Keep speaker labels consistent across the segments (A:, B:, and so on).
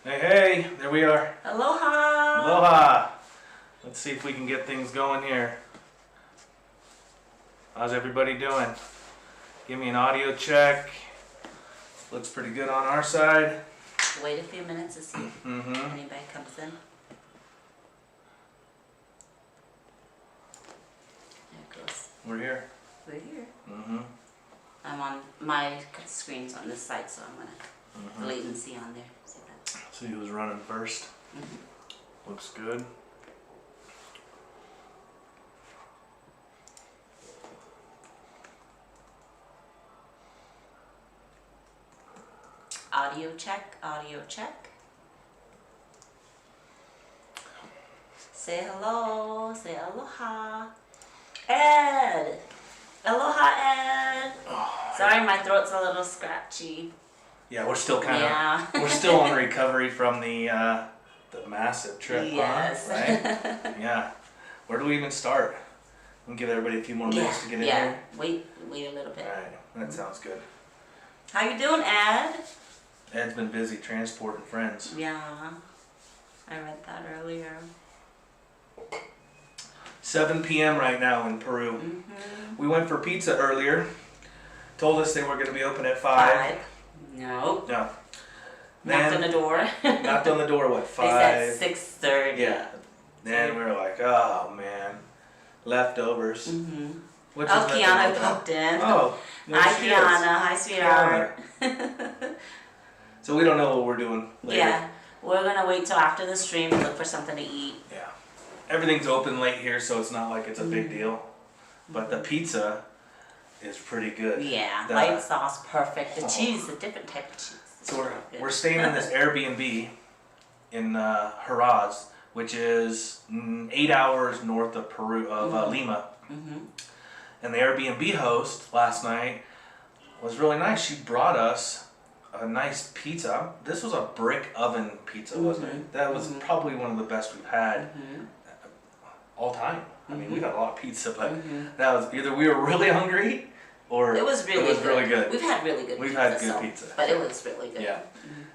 A: Hey, there we are.
B: Aloha!
A: Aloha! Let's see if we can get things going here. How's everybody doing? Give me an audio check. Looks pretty good on our side.
B: Wait a few minutes to see if anybody comes in. There it goes.
A: We're here.
B: We're here. I'm on my screen's on this side, so I'm gonna delete and see on there.
A: See who's running first. Looks good.
B: Audio check, audio check. Say hello, say aloha. Ed! Aloha, Ed!
A: Oh,
B: Sorry, my throat's a little scratchy.
A: yeah, we're still we're still on recovery from the massive trip,
B: yes.
A: huh? Right? Yeah. Where do we even start? We'll give everybody a few more minutes to get in here.
B: Wait a little bit.
A: Alright, that sounds good.
B: How you doing, Ed?
A: Ed's been busy transporting friends.
B: Yeah, I read that earlier.
A: 7 p.m. right now in Peru. We went for pizza earlier. Told us they were going to be open at 5.
B: No.
A: No.
B: Knocked on the door.
A: Knocked on the door, what, 5?
B: They said 6:30.
A: Yeah. Then we were like, oh man, leftovers.
B: Oh, Kiana popped in.
A: Oh,
B: hi Kiana. Hi, sweetheart.
A: So we don't know what we're doing later.
B: Yeah, we're gonna wait till after the stream and look for something to eat.
A: Yeah. Everything's open late here, so it's not like it's a big deal. But the pizza is pretty good.
B: Yeah, light sauce, perfect. The cheese, a different type of cheese.
A: So we're staying in this Airbnb in Huaraz, which is 8 hours north of Peru, of Lima. And the Airbnb host last night was really nice. She brought us a nice pizza. This was a brick oven pizza, wasn't it? That was probably one of the best we've had all time. I mean, we've had a lot of pizza, but that was either we were really hungry or
B: it was really good. We've had really good pizza.
A: We've had good pizza.
B: But it was really good.
A: Yeah.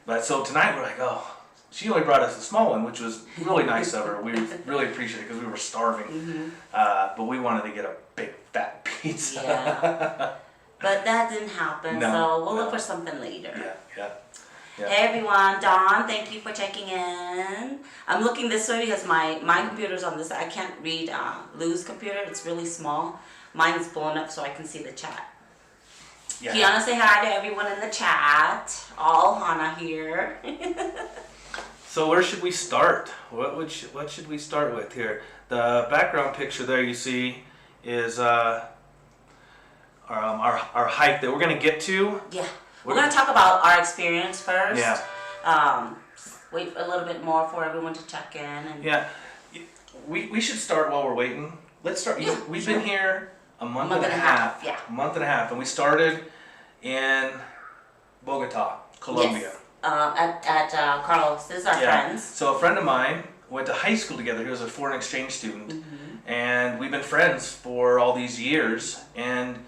A: But so tonight we're like, oh, she only brought us a small one, which was really nice of her. We really appreciate it because we were starving. But we wanted to get a big fat pizza.
B: Yeah. But that didn't happen, so we'll look for something later.
A: Yeah.
B: Hey everyone, Dawn, thank you for checking in. I'm looking this way because my computer's on this side. I can't read Lou's computer, it's really small. Mine's blown up so I can see the chat. Yeah. Kiana, say hi to everyone in the chat. All Ohana here.
A: So where should we start? What should we start with here? The background picture there you see is our hike that we're going to get to.
B: Yeah. We're going to talk about our experience first.
A: Yeah.
B: Wait a little bit more for everyone to check in. And
A: yeah. We should start while we're waiting. Let's start. Yeah, we've been here a month and a half.
B: Yeah.
A: A month and a half. And we started in Bogota, Colombia.
B: Yes. At Carlos. This is our friends.
A: So a friend of mine went to high school together. He was a foreign exchange student. And we've been friends for all these years. And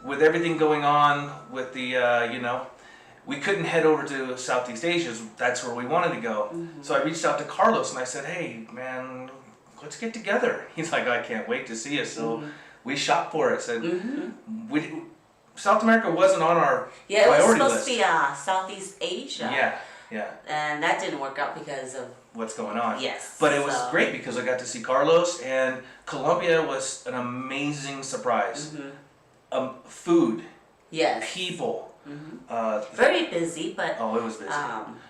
A: with everything going on with the, we couldn't head over to Southeast Asia. That's where we wanted to go. So I reached out to Carlos and I said, hey, man, let's get together. He's like, I can't wait to see you. So we shot for it. And South America wasn't on our priority list.
B: Yeah, it was supposed to be Southeast Asia.
A: Yeah.
B: And that didn't work out because of
A: what's going on.
B: Yes.
A: But it was great because I got to see Carlos, and Colombia was an amazing surprise. Food.
B: Yes.
A: People.
B: Very busy, but
A: oh, it was busy.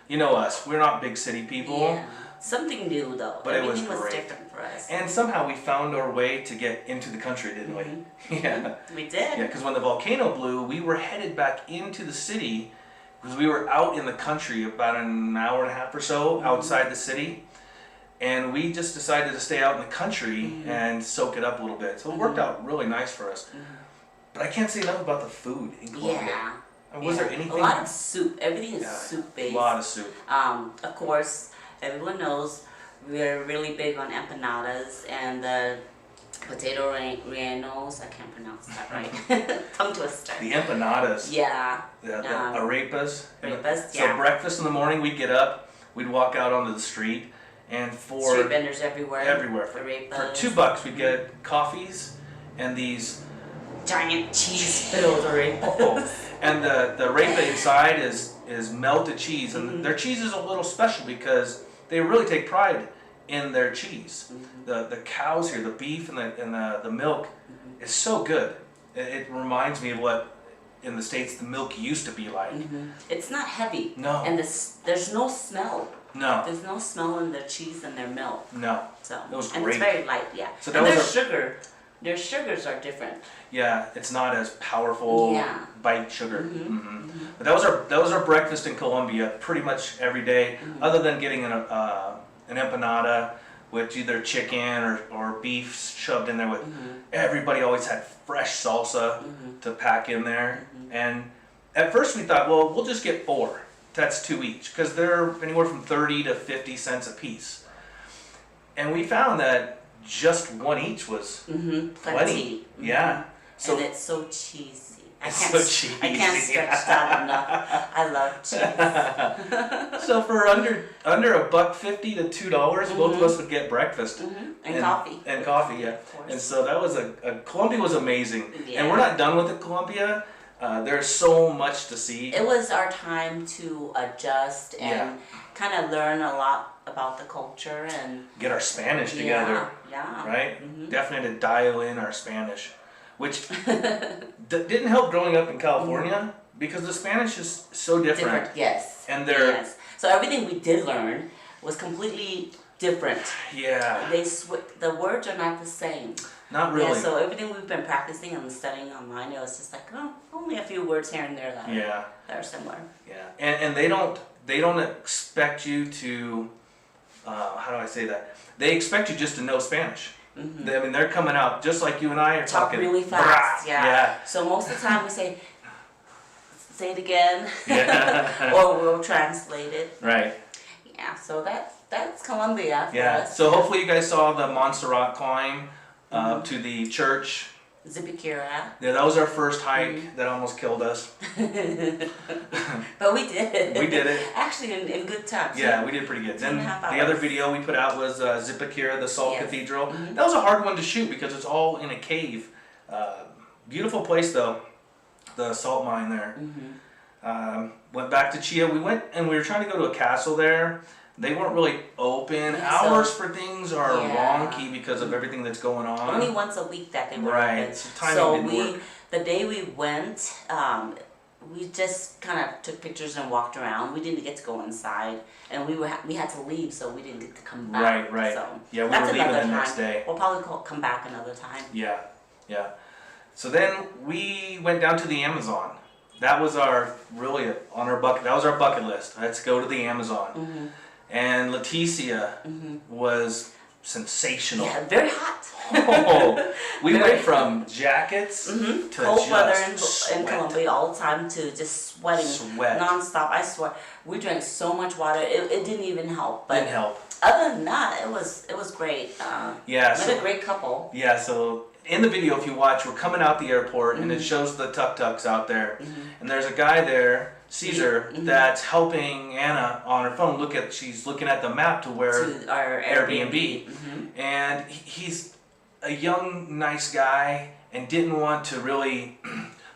A: You know us, we're not big city people.
B: Yeah. Something new though.
A: But
B: everything
A: it was great.
B: Different for us.
A: And somehow we found our way to get into the country, didn't we? Yeah.
B: We did.
A: Yeah, because when the volcano blew, we were headed back into the city because we were out in the country about an hour and a half or so outside the city. And we just decided to stay out in the country and soak it up a little bit. So it worked out really nice for us. But I can't say enough about the food in Colombia.
B: Yeah.
A: Was there anything?
B: A lot of soup. Everything is soup based.
A: A lot of soup.
B: Of course, everyone knows we're really big on empanadas and the potato rellenos. I can't pronounce that right. Tongue twister.
A: The empanadas.
B: Yeah.
A: The arepas.
B: Arepas,
A: So breakfast in the morning, we get up. we'd walk out onto the street, and for
B: street vendors everywhere.
A: For
B: Arepas.
A: $2 we'd get coffees and these
B: Giant cheese-filled arepas.
A: and the arepa inside is melted cheese, and their cheese is a little special because they really take pride in their cheese. The cows here, the beef and the milk is so good. It reminds me of what in the States the milk used to be like.
B: It's not heavy.
A: No.
B: And there's no smell.
A: No.
B: There's no smell in their cheese and their milk.
A: No.
B: So
A: That was
B: and
A: great.
B: it's very light, yeah.
A: So
B: and
A: that
B: their
A: was
B: sugar. Their sugars are different.
A: Yeah, it's not as powerful
B: Yeah.
A: bite sugar. But that was our breakfast in Colombia pretty much every day, other than getting an empanada with either chicken or beef shoved in there with. Everybody always had fresh salsa to pack in there. And at first we thought, well, we'll just get 4. That's 2 each, because they're anywhere from 30 to 50 cents a piece. And we found that just 1 each was plenty. Yeah. So
B: and it's so cheesy. I
A: It's
B: can't,
A: so cheesy.
B: I can't stretch that enough. I love cheese.
A: so for under $1.50 to $2, both of us would get breakfast
B: And coffee.
A: And coffee, yeah.
B: Of course.
A: And so that was Colombia was amazing.
B: Yeah.
A: And we're not done with Colombia. There's so much to see.
B: It was our time to adjust and kind of learn a lot about the culture and
A: Get our Spanish together.
B: Yeah.
A: Right? Definitely to dial in our Spanish, which didn't help growing up in California because the Spanish is so different.
B: Yes.
A: And they're
B: So everything we did learn was completely different.
A: yeah,
B: The words are not the same.
A: not really.
B: Yeah, so everything we've been practicing and studying online, it was just like, oh, only a few words here and there that are similar.
A: Yeah, and they don't expect you to how do I say that? They expect you just to know Spanish. They're coming out just like you and I are
B: Talk
A: talking
B: really fast,
A: Yeah.
B: yeah. So most of the time we say it again,
A: Yeah.
B: or we'll translate it.
A: Right.
B: Yeah, so that's Colombia for
A: Yeah.
B: us.
A: So hopefully you guys saw the Montserrat climb to the church.
B: Zipikira.
A: Yeah, that was our first hike that almost killed us.
B: But we did.
A: We did it.
B: Actually, in good time.
A: Yeah, we did pretty good. Then
B: 2.5
A: the other
B: hours.
A: video we put out was Zipikira, the Salt
B: Yes.
A: Cathedral. That was a hard one to shoot because it's all in a cave. Beautiful place though, the salt mine there. Went back to Chia. We went and we were trying to go to a castle there. They weren't really open.
B: Yeah, so-
A: Hours for things are
B: Yeah.
A: wonky because of everything that's going on.
B: Only once a week that they were
A: Right,
B: open.
A: so timing didn't work.
B: The day we went, we just kind of took pictures and walked around. We didn't get to go inside, and we had to leave, so we didn't get to come back.
A: Right.
B: So
A: Yeah, we
B: that's
A: were leaving
B: another
A: the next
B: time.
A: day.
B: We'll probably come back another time.
A: Yeah. So then we went down to the Amazon. That was our bucket list. Let's go to the Amazon. And Leticia was sensational.
B: Yeah, very hot.
A: Oh, we went from jackets to
B: Cold weather
A: just
B: in
A: sweat.
B: Colombia all the time to just sweating
A: Sweat.
B: nonstop. I swear, we drank so much water. It didn't even help. But
A: Didn't help.
B: other than that, it was great.
A: Yeah,
B: Met a great couple.
A: Yeah, so in the video, if you watch, we're coming out the airport and it shows the tuk-tuks out there. And there's a guy there, Caesar, that's helping Anna on her phone. She's looking at the map to where
B: To our
A: Airbnb. And he's a young, nice guy and didn't want to really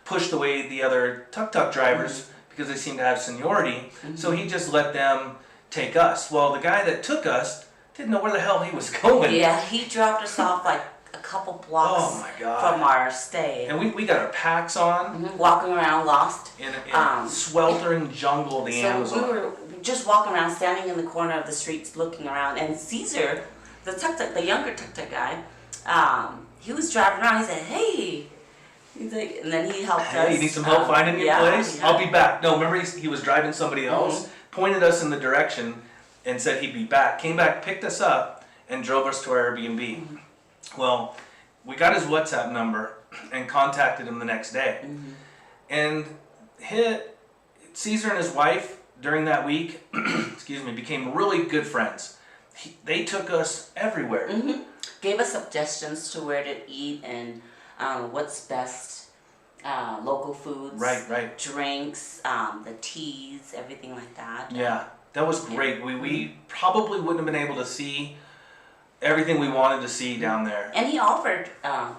A: push the way the other tuk-tuk drivers because they seem to have seniority. So he just let them take us. Well, the guy that took us didn't know where the hell he was going.
B: Yeah, he dropped us off like a couple blocks
A: Oh my God.
B: from our stay.
A: And we got our packs on
B: Walking around lost.
A: in a sweltering jungle of the Amazon.
B: So we were just walking around, standing in the corner of the streets, looking around, and Caesar, the younger tuk-tuk guy, he was driving around. He said, "Hey," he's like, and then he helped us.
A: Hey, you need some help finding your place?
B: yeah.
A: I'll be back. No, remember he was driving somebody else, pointed us in the direction, and said he'd be back. Came back, picked us up, and drove us to our Airbnb. Well, we got his WhatsApp number and contacted him the next day. And Caesar and his wife, during that week, became really good friends. They took us everywhere.
B: Gave us suggestions to where to eat and what's best, local foods,
A: Right.
B: drinks, the teas, everything like that.
A: Yeah, that was great. We probably wouldn't have been able to see everything we wanted to see down there.
B: And he offered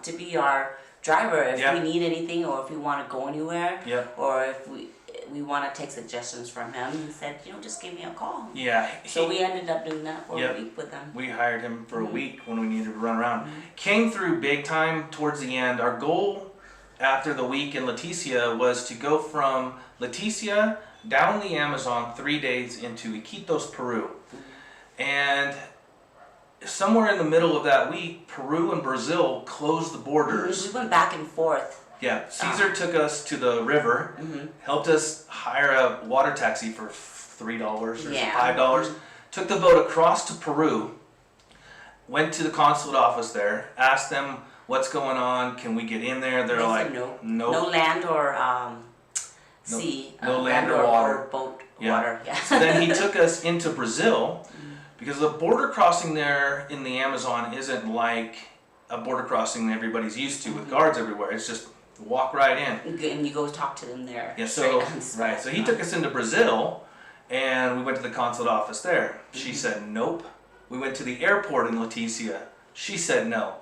B: to be our driver if
A: Yeah.
B: we need anything, or if we want to go anywhere,
A: Yeah.
B: or if we want to take suggestions from him. He said, just give me a call.
A: Yeah.
B: So we ended up doing that for
A: Yep.
B: a week with them.
A: We hired him for a week when we needed to run around. Came through big time towards the end. Our goal after the week in Leticia was to go from Leticia down the Amazon 3 days into Iquitos, Peru. And somewhere in the middle of that week, Peru and Brazil closed the borders.
B: We went back and forth.
A: Yeah, Caesar took us to the river, helped us hire a water taxi for $3 or $5. Took the boat across to Peru, went to the consulate office there, asked them what's going on, can we get in there? They're
B: They
A: like,
B: said no.
A: no.
B: No land or sea.
A: No land or water.
B: Boat
A: Yeah.
B: water. Yeah.
A: So then he took us into Brazil, because the border crossing there in the Amazon isn't like a border crossing everybody's used to with guards everywhere. It's just walk right in.
B: And you go talk to them there.
A: Yeah, so right. So he took us into Brazil, and we went to the consulate office there. She said nope. We went to the airport in Leticia. She said no.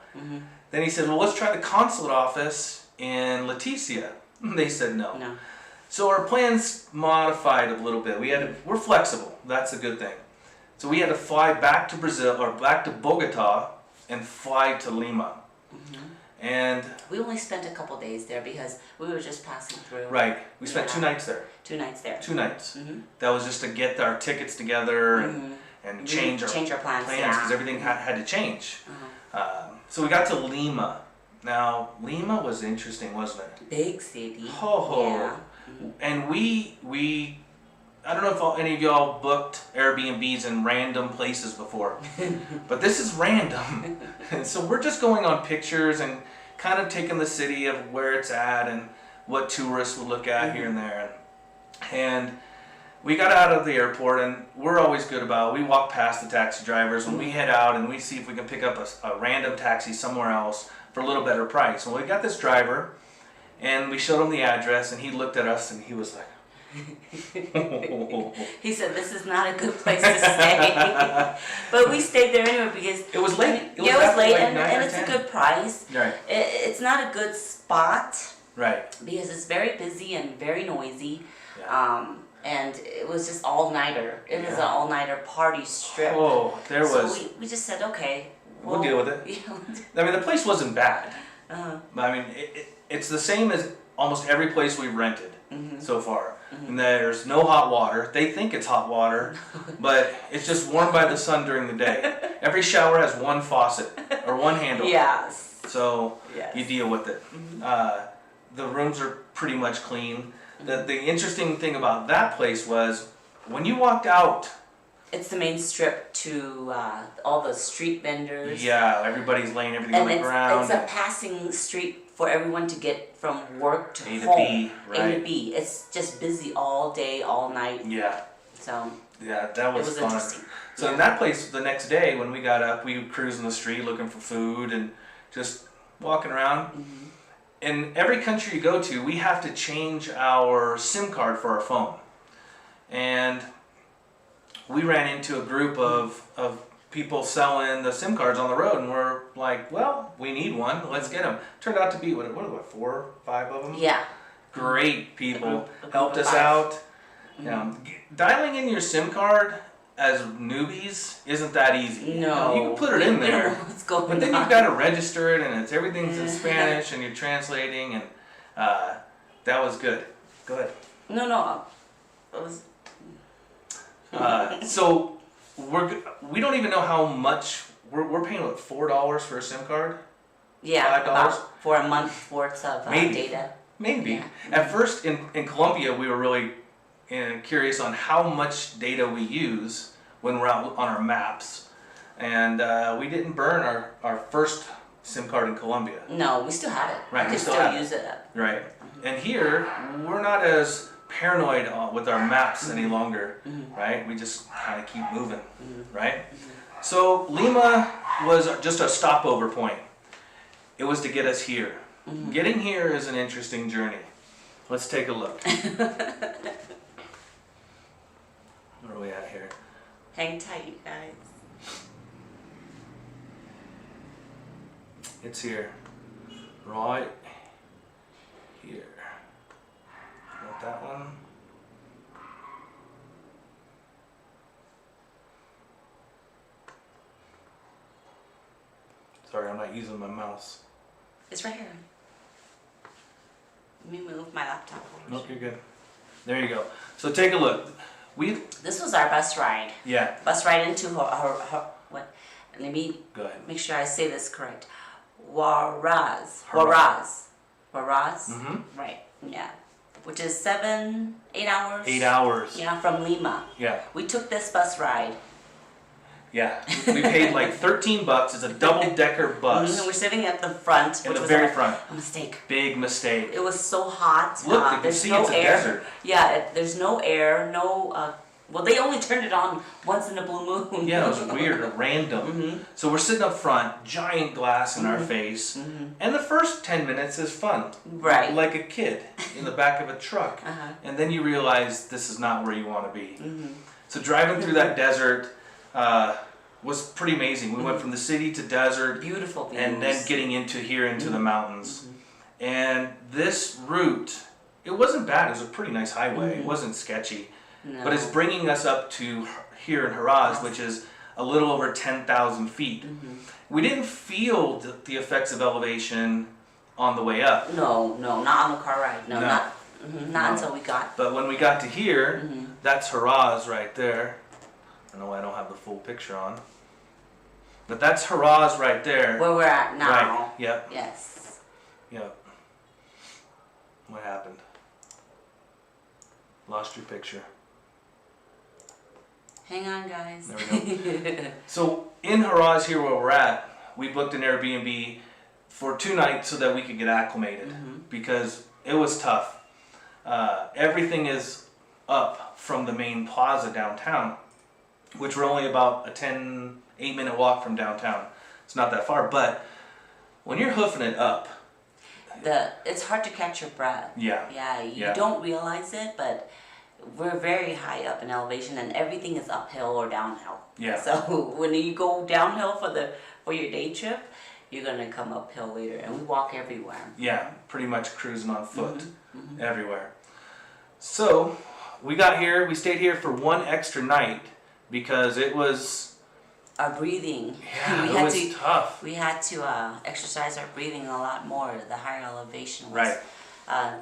A: Then he said, well, let's try the consulate office in Leticia. They said no.
B: No.
A: So our plans modified a little bit. We're flexible. That's a good thing. So we had to fly back to Brazil, or back to Bogota, and fly to Lima. And
B: we only spent a couple days there because we were just passing through.
A: right, we spent 2 nights there.
B: 2 nights there.
A: 2 nights. That was just to get our tickets together and change our
B: plans
A: because everything had to change. So we got to Lima. Now Lima was interesting, wasn't it?
B: Big city.
A: Yeah. And we I don't know if any of y'all booked Airbnbs in random places before, but this is random. And so we're just going on pictures and kind of taking the city of where it's at and what tourists would look at here and there. And we got out of the airport, and we're always good about it. We walk past the taxi drivers and we head out and we see if we can pick up a random taxi somewhere else for a little better price. Well, we got this driver, and we showed him the address, and he looked at us and he was like,
B: he said, this is not a good place to stay. But we stayed there anyway because
A: it was late.
B: It was late,
A: like
B: and it's a good price.
A: Right.
B: It's not a good spot.
A: Right.
B: Because it's very busy and very noisy.
A: Yeah.
B: And it was just all-nighter. It was an all-nighter party strip.
A: Oh, there was.
B: So we just said, okay.
A: We'll deal with it. I mean, the place wasn't bad. I mean, it's the same as almost every place we've rented so far. And there's no hot water. They think it's hot water, but it's just warmed by the sun during the day. Every shower has one faucet or one handle.
B: Yes.
A: So
B: Yes.
A: you deal with it. The rooms are pretty much clean. The interesting thing about that place was when you walked out.
B: It's the main strip to all the street vendors.
A: Yeah, everybody's laying everything on the ground.
B: It's a passing street for everyone to get from work to
A: A to
B: home.
A: B, right.
B: A to B. It's just busy all day, all night.
A: Yeah.
B: So
A: Yeah, that was fun.
B: interesting.
A: So in that place, the next day when we got up, we were cruising the street looking for food and just walking around. In every country you go to, we have to change our SIM card for our phone. And we ran into a group of people selling the SIM cards on the road, and we're like, well, we need one, let's get them. Turned out to be, what 4 or 5 of them?
B: Yeah.
A: Great people,
B: A group
A: helped
B: of
A: us
B: 5.
A: out. Dialing in your SIM card as newbies isn't that easy.
B: No.
A: You can put it in
B: We don't
A: there,
B: know what's going
A: but then
B: on.
A: you've got to register it, and everything's in Spanish, and you're translating, and that was good. Go ahead.
B: No. It was.
A: So we don't even know how much we're paying. What, $4 for a SIM card?
B: Yeah,
A: $5?
B: about for a month worth of
A: Maybe.
B: data.
A: Maybe.
B: Yeah.
A: At first in Colombia, we were really curious on how much data we use when we're out on our maps, and we didn't burn our first SIM card in Colombia.
B: No, we still have it.
A: Right,
B: We
A: we
B: can
A: still
B: still
A: have
B: use it.
A: Right. And here, we're not as paranoid with our maps any longer, right? We just kind of keep moving, right? So Lima was just a stopover point. It was to get us here. Getting here is an interesting journey. Let's take a look. Where are we at here? It's here. Right here. Got that one. Sorry, I'm not using my mouse.
B: It's right here. Let me move my laptop over.
A: Nope, you're good. There you go. So take a look.
B: This was our bus ride.
A: Yeah.
B: Bus ride into what? Let me
A: Go ahead.
B: make sure I say this correct. Huaraz.
A: Huaraz.
B: Mm-hmm. Right. Yeah. Which is 8 hours.
A: 8 hours.
B: Yeah, from Lima.
A: Yeah.
B: We took this bus ride.
A: Yeah. We paid like $13. It's a double-decker bus.
B: We're sitting at the front.
A: In
B: which
A: the
B: was
A: very front.
B: A mistake.
A: Big mistake.
B: It was so hot.
A: Look, you can
B: there's
A: see
B: no
A: it's a
B: air.
A: desert.
B: Yeah, there's no air, well, they only turned it on once in a blue moon.
A: Yeah, it was weird, random. So we're sitting up front, giant glass in our face, and the first 10 minutes is fun.
B: Right.
A: Like a kid in the back of a truck. And then you realize this is not where you want to be. So driving through that desert was pretty amazing. We went from the city to desert.
B: Beautiful views.
A: And then getting into the mountains. And this route, it wasn't bad. It was a pretty nice highway. It wasn't sketchy.
B: No.
A: But it's bringing us up to here in Huaraz, which is a little over 10,000 feet. We didn't feel the effects of elevation on the way up.
B: No, not on the car ride. No. Not until we got.
A: But when we got to here, that's Huaraz right there. I know I don't have the full picture on. But that's Huaraz right there.
B: Where we're at now.
A: Right, yep.
B: Yes.
A: Yep. What happened? Lost your picture.
B: Hang on, guys.
A: There we go. So in Huaraz, here where we're at, we booked an Airbnb for 2 nights so that we could get acclimated because it was tough. Everything is up from the main plaza downtown, which we're only about a 8-minute walk from downtown. It's not that far, but when you're hoofing it up,
B: it's hard to catch your breath.
A: Yeah.
B: Yeah, you don't realize it, but we're very high up in elevation and everything is uphill or downhill.
A: Yeah.
B: So when you go downhill for your day trip, you're gonna come uphill later, and we walk everywhere.
A: Yeah, pretty much cruising on foot everywhere. So we got here, we stayed here for 1 extra night because it was
B: our breathing.
A: Yeah, it was tough.
B: We had to exercise our breathing a lot more. The higher elevation was.
A: Right.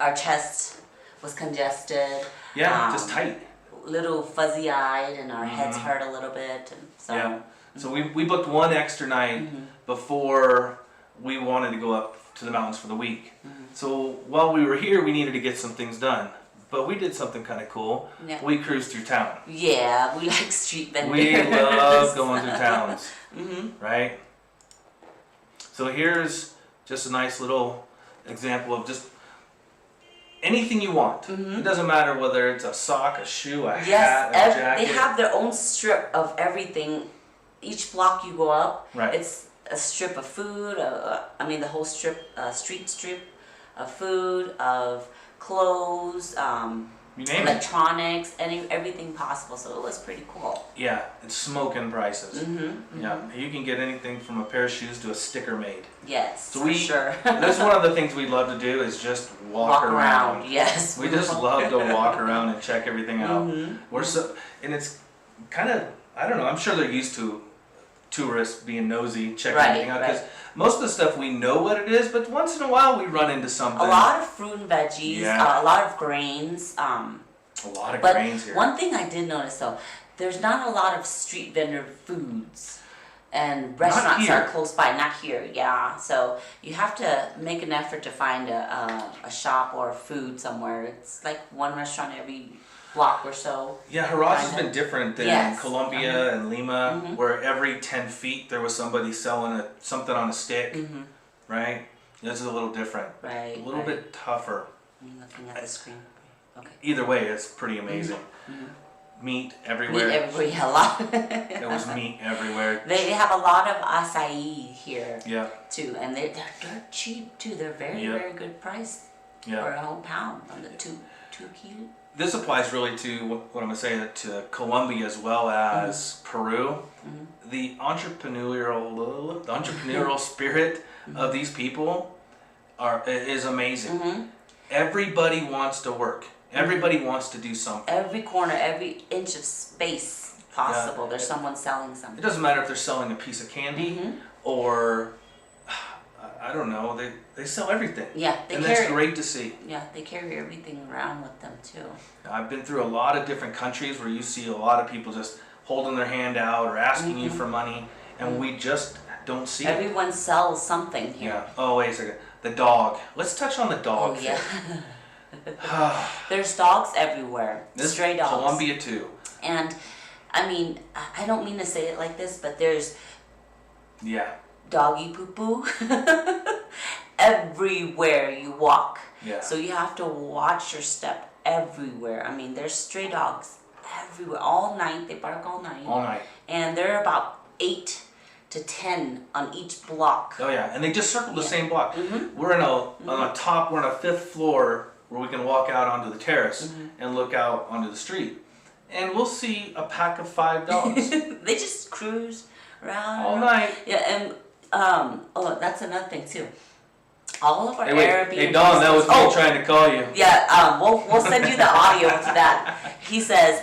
B: Our chest was congested.
A: Yeah, just tight.
B: Little fuzzy-eyed, and our heads hurt a little bit. And so.
A: Yeah. So we booked 1 extra night before we wanted to go up to the mountains for the week. So while we were here, we needed to get some things done. But we did something kind of cool. Yeah. We cruised through town.
B: Yeah, we like street vendors.
A: We love going through towns, right? So here's just a nice little example of just anything you want. It doesn't matter whether it's a sock, a shoe, a hat, a jacket.
B: They have their own strip of everything. Each block you go up, it's a strip of food. The whole strip, street strip of food, of clothes,
A: you name
B: electronics, everything possible. So it was pretty cool.
A: Yeah, it's smoking prices. Yeah, you can get anything from a pair of shoes to a sticker made.
B: Yes,
A: so
B: for sure.
A: That's one of the things we love to do is just walk around.
B: Yes,
A: we just love to walk around and check everything out. And it's kind of, I don't know, I'm sure they're used to tourists being nosy, checking everything out, because most of the stuff we know what it is, but once in a while we run into something.
B: A lot of fruit and veggies, a lot of grains.
A: A lot of grains here.
B: One thing I did notice though, there's not a lot of street vendor foods, and restaurants are close by. Not here, yeah. So you have to make an effort to find a shop or food somewhere. It's like one restaurant every block or so.
A: Yeah, Huaraz has been different than Colombia and Lima, where every 10 feet there was somebody selling something on a stick, right? This is a little different.
B: Right.
A: A little bit tougher.
B: I'm looking at the screen. Okay.
A: Either way, it's pretty amazing. Meat everywhere.
B: Meat everywhere, yeah, a lot.
A: There was meat everywhere.
B: They have a lot of acai here, too, and they're cheap too. They're very good price for a whole pound on the two too cute.
A: This applies really to what I'm going to say to Colombia as well as Peru. The entrepreneurial spirit of these people is amazing. Everybody wants to work. Everybody wants to do something.
B: Every corner, every inch of space possible, there's someone selling something.
A: It doesn't matter if they're selling a piece of candy or I don't know. They sell everything.
B: Yeah,
A: and that's great to see.
B: Yeah, they carry everything around with them too.
A: I've been through a lot of different countries where you see a lot of people just holding their hand out or asking you for money, and we just don't see
B: Everyone sells something here.
A: Yeah. Oh, wait a second. The dog. Let's touch on the dog.
B: Oh, yeah. There's dogs everywhere. Stray dogs.
A: Colombia too.
B: And I mean, I don't mean to say it like this, but there's doggy poo-poo everywhere you walk.
A: Yeah.
B: So you have to watch your step everywhere. I mean, there's stray dogs everywhere. All night. They bark all night.
A: All night.
B: And there are about 8 to 10 on each block.
A: Oh yeah, and they just circle the same block. We're in on the top. We're on a 5th floor where we can walk out onto the terrace and look out onto the street, and we'll see a pack of 5 dogs.
B: They just cruise around
A: all night.
B: Yeah, and oh, that's another thing too. All of our Airbnb.
A: Hey Don, that was me trying to call you.
B: Yeah, we'll send you the audio to that. He says,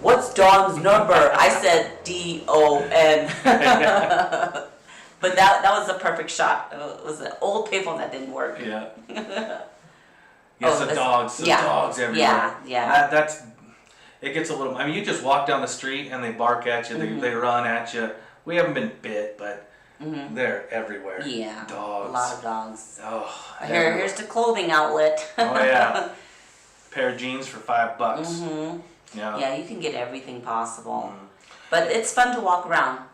B: "What's Don's number?" I said DON. But that was the perfect shot. It was an old payphone that didn't work.
A: Yeah. Yes, the dogs everywhere.
B: Yeah.
A: That's. It gets a little. I mean, you just walk down the street and they bark at you. They run at you. We haven't been bit, but they're everywhere.
B: Yeah.
A: Dogs.
B: A lot of dogs.
A: Oh.
B: Here's the clothing outlet.
A: Oh yeah. Pair of jeans for $5. Yeah.
B: Yeah, you can get everything possible. But it's fun to walk around.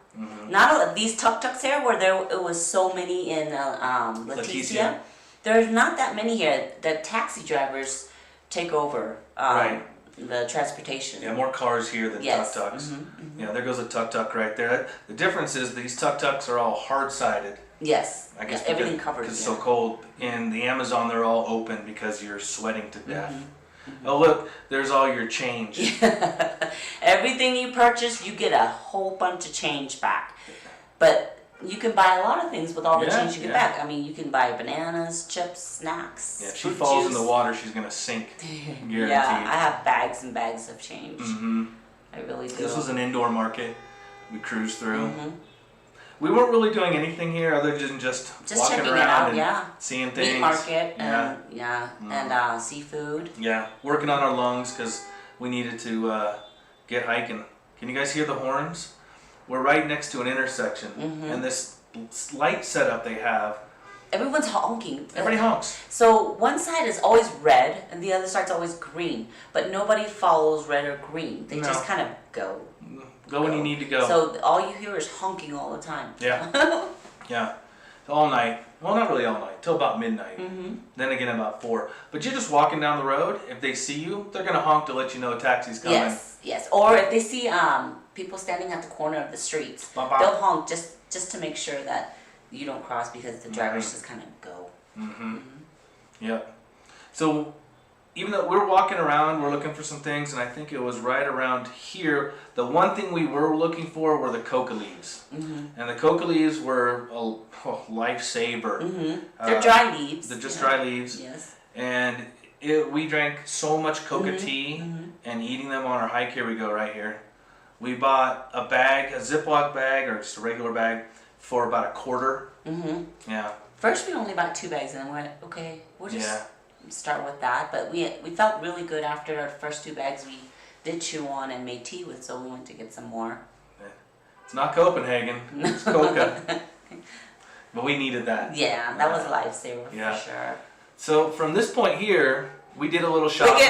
B: Not these tuk-tuks here, where it was so many in Leticia. There's not that many here. The taxi drivers take over the transportation.
A: Yeah, more cars here than tuk-tuks. Yeah, there goes a tuk-tuk right there. The difference is these tuk-tuks are all hard-sided.
B: Yes.
A: I guess
B: everything covered.
A: Because it's so cold. In the Amazon, they're all open because you're sweating to death. Oh look, there's all your change.
B: Everything you purchase, you get a whole bunch of change back. But you can buy a lot of things with all the change you get back. I mean, you can buy bananas, chips, snacks.
A: Yeah, if she falls in the water, she's gonna sink. Guaranteed.
B: Yeah, I have bags and bags of change. I really do.
A: This was an indoor market we cruised through. We weren't really doing anything here other than just walking
B: checking
A: around
B: it out,
A: and seeing things.
B: Meat market and and seafood.
A: Yeah, working on our lungs because we needed to get hiking. Can you guys hear the horns? We're right next to an intersection, and this light setup they have.
B: Everyone's honking.
A: Everybody honks.
B: So one side is always red, and the other side's always green. But nobody follows red or green. They just kind of go.
A: Go when you need to go.
B: So all you hear is honking all the time.
A: Yeah. Yeah. All night. Well, not really all night. Till about midnight. Then again about 4. But you're just walking down the road. If they see you, they're going to honk to let you know a taxi's coming.
B: Yes. Or if they see people standing at the corner of the streets, they'll honk just to make sure that you don't cross because the drivers just kind of go.
A: Yep. So even though we're walking around, we're looking for some things, and I think it was right around here. The one thing we were looking for were the coca leaves, and the coca leaves were a lifesaver.
B: They're dry leaves.
A: They're just dry leaves.
B: Yes.
A: And we drank so much coca tea, and eating them on our hike. Here we go, right here. We bought a bag, a Ziploc bag, or just a regular bag, for about $1. Yeah.
B: First, we only bought 2 bags, and then we went, okay, we'll just start with that. But we felt really good after our first 2 bags we did chew on and made tea with, so we went to get some more.
A: It's not Copenhagen, it's coca. But we needed that.
B: Yeah, that was a lifesaver for sure.
A: So from this point here, we did a little shopping.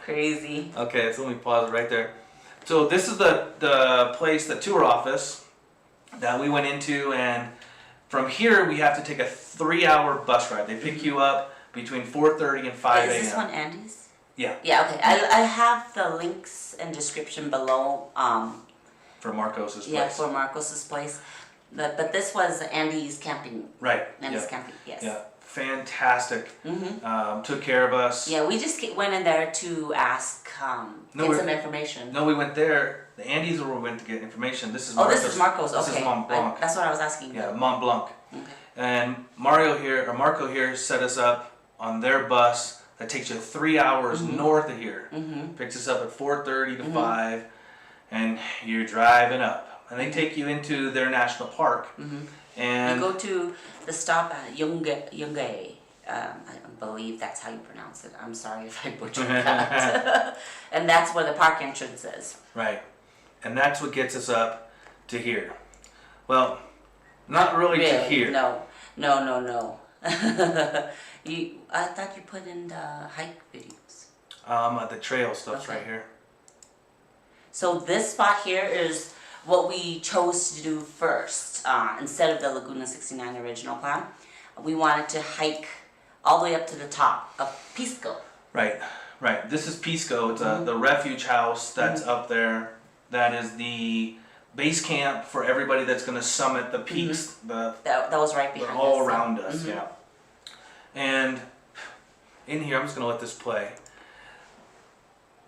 B: Crazy.
A: Okay, so let me pause it right there. So this is the place, the tour office that we went into, and from here we have to take a 3-hour bus ride. They pick you up between 4:30 and 5 a.m.
B: Is this one Andy's?
A: Yeah.
B: Yeah, okay. I have the links and description below.
A: For Marcos's place.
B: Yeah, for Marcos's place. But this was Andy's camping.
A: Right.
B: Andy's camping, yes.
A: Yeah. fantastic. Took care of us.
B: Yeah, we just went in there to ask, get some information.
A: No, we went there. The Andes were where we went to get information. This is
B: Marcos. This is Marcos.
A: This is Mont Blanc.
B: That's what I was asking.
A: Yeah, Mont Blanc.
B: Okay.
A: And Marco here set us up on their bus that takes you 3 hours north of here. Picks us up at 4:30 to 5, and you're driving up. And they take you into their national park. And
B: you go to the stop at Yungay. I believe that's how you pronounce it. I'm sorry if I butchered that. And that's where the park entrance is.
A: Right. And that's what gets us up to here. Well, not really to here.
B: No. I thought you put in the hike videos.
A: The trail stuff's right here.
B: So this spot here is what we chose to do first. Instead of the Laguna 69 original plan, we wanted to hike all the way up to the top of Pisco.
A: Right. This is Pisco. It's the refuge house that's up there. That is the base camp for everybody that's going to summit the peaks.
B: That was right behind us.
A: All around us, yeah. And in here, I'm just going to let this play.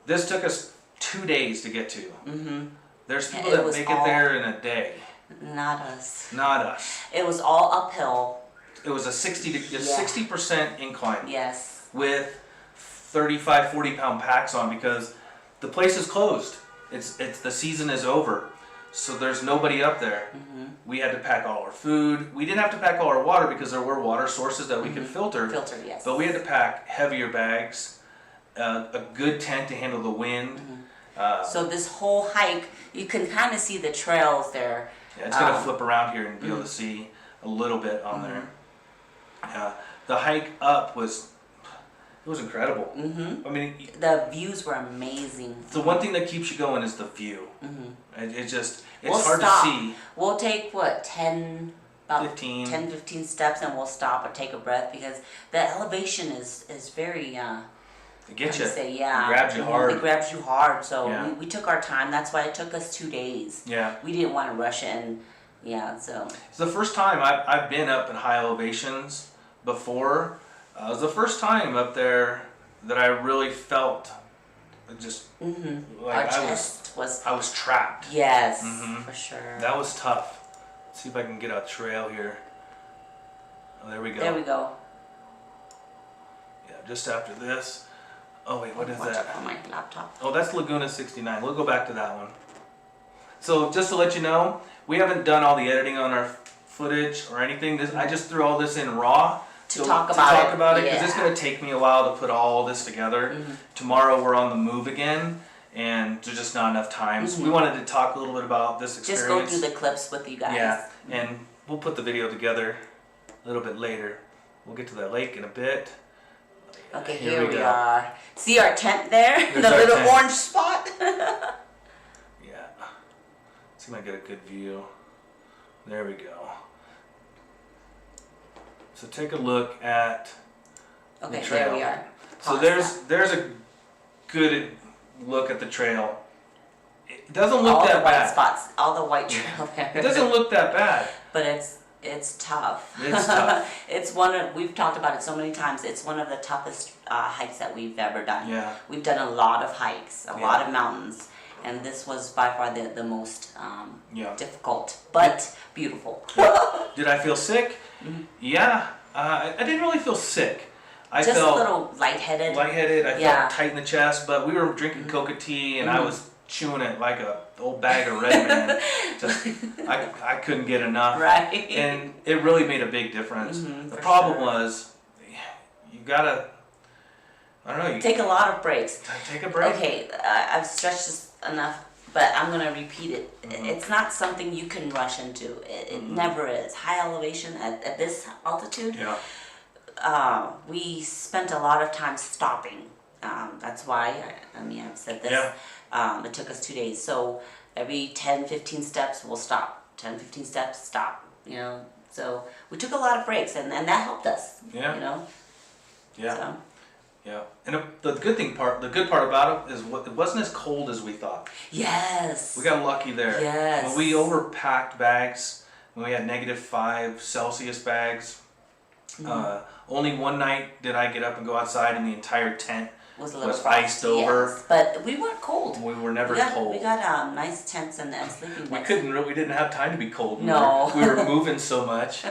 A: This took us 2 days to get to. There's people that make it there in a day.
B: Not us.
A: Not us.
B: It was all uphill.
A: It was a 60% incline.
B: Yes.
A: With 35, 40-pound packs on because the place is closed. It's the season is over. So there's nobody up there. We had to pack all our food. We didn't have to pack all our water because there were water sources that we could filter.
B: Filter, yes.
A: But we had to pack heavier bags, a good tent to handle the wind.
B: So this whole hike, you can kind of see the trails there.
A: Yeah, it's gonna flip around here and be able to see a little bit on there. The hike up was incredible. I mean,
B: the views were amazing.
A: The one thing that keeps you going is the view. It's
B: We'll
A: hard
B: stop.
A: to see.
B: We'll take about
A: 15.
B: 10-15 steps and we'll stop and take a breath because the elevation is very
A: It gets you.
B: It
A: grabs you hard.
B: It grabs you hard. So
A: Yeah.
B: we took our time. That's why it took us 2 days.
A: Yeah.
B: We didn't want to rush in. Yeah, so.
A: It's the first time I've been up in high elevations before. It was the first time up there that I really felt just like
B: our chest was.
A: I was trapped.
B: Yes, for sure.
A: That was tough. Let's see if I can get a trail here. Oh, there we go.
B: There we go.
A: Yeah, just after this. Oh wait, what is
B: Watch
A: that?
B: it on my laptop.
A: Oh, that's Laguna 69. We'll go back to that one. So just to let you know, we haven't done all the editing on our footage or anything. I just threw all this in raw.
B: To talk about it
A: because it's going to take me a while to put all this together. Tomorrow we're on the move again, and there's just not enough time. So we wanted to talk a little bit about this experience.
B: Just go through the clips with you guys.
A: Yeah, and we'll put the video together a little bit later. We'll get to that lake in a bit.
B: Okay, here we are. See our tent there?
A: There's
B: the
A: our
B: little
A: tent.
B: orange spot?
A: Yeah. See if I get a good view. There we go. So take a look at the trail.
B: There we are.
A: So there's a good look at the trail. It doesn't look that bad.
B: All the white spots, all the white trail there.
A: It doesn't look that bad.
B: But it's tough.
A: It's tough.
B: It's we've talked about it so many times. It's one of the toughest hikes that we've ever done.
A: Yeah.
B: We've done a lot of hikes, a lot of mountains, and this was by far the most difficult, but beautiful.
A: Did I feel sick? Yeah. I didn't really feel sick. I
B: Just
A: felt
B: a little lightheaded.
A: I felt tight in the chest, but we were drinking coca tea, and I was chewing it like a old bag of Red Man. Just, I couldn't get enough.
B: Right.
A: And it really made a big difference. The problem was, you gotta, I don't know.
B: Take a lot of breaks.
A: Take a break.
B: Okay, I've stretched this enough, but I'm gonna repeat it. It's not something you can rush into. It never is. High elevation at this altitude.
A: Yeah.
B: We spent a lot of time stopping. That's why, I've said this.
A: Yeah.
B: It took us 2 days. So every 10-15 steps, we'll stop. 10-15 steps, stop. So we took a lot of breaks, and that helped us.
A: Yeah. Yeah.
B: So.
A: Yeah. And the good part about it is it wasn't as cold as we thought.
B: Yes.
A: We got lucky there.
B: Yes.
A: When we overpacked bags, when we had -5 Celsius bags, Only one night did I get up and go outside, and the entire tent
B: was a little
A: iced over.
B: Yes. But we weren't cold.
A: We were never cold.
B: We got nice tents and sleeping bags.
A: We didn't have time to be cold.
B: No.
A: We were moving so much.